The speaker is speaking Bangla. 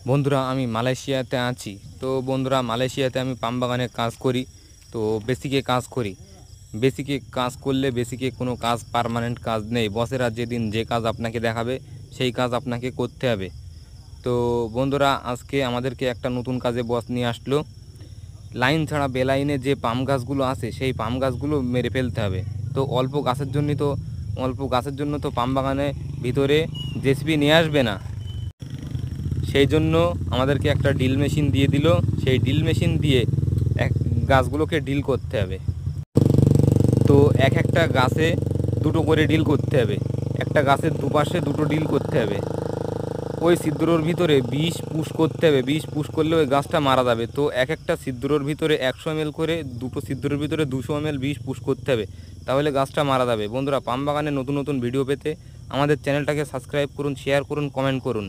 বন্ধুরা আমি মালয়েশিয়াতে আছি। তো বন্ধুরা মালয়েশিয়াতে আমি পাম বাগানে কাজ করি। তো বেসিকে কাজ করি। বেসিকে কাজ করলে বেসিকে কোনো কাজ পার্মানেন্ট কাজ নেই। বসেরা যেদিন যে কাজ আপনাকে দেখাবে সেই কাজ আপনাকে করতে হবে। তো বন্ধুরা আজকে আমাদেরকে একটা নতুন কাজে বস নিয়ে আসলো। লাইন ছাড়া বেলাইনে যে পাম গাছগুলো আছে সেই পাম গাছগুলো মেরে ফেলতে হবে। তো অল্প গাছের জন্য তো পাম বাগানে ভিতরে জেসিবি নিয়ে আসবে না। সেই জন্য আমাদেরকে একটা ড্রিল মেশিন দিয়ে দিল। সেই ড্রিল মেশিন দিয়ে এক গাছগুলোকে ড্রিল করতে হবে। তো এক একটা গাছে দুটো করে ড্রিল করতে হবে। একটা গাছের দুপাশে দুটো ড্রিল করতে হবে। ওই ছিদ্রর ভিতরে বিষ পুশ করতে হবে। বিষ পুশ করলে ওই গাছটা মারা যাবে। তো এক একটা ছিদ্রর ভিতরে 100 ml করে, দুটো ছিদ্রের ভিতরে 200 ml বিষ পুশ করতে হবে, তাহলে গাছটা মারা যাবে। বন্ধুরা পাম বাগানে নতুন নতুন ভিডিও পেতে আমাদের চ্যানেলটাকে সাবস্ক্রাইব করুন, শেয়ার করুন, কমেন্ট করুন।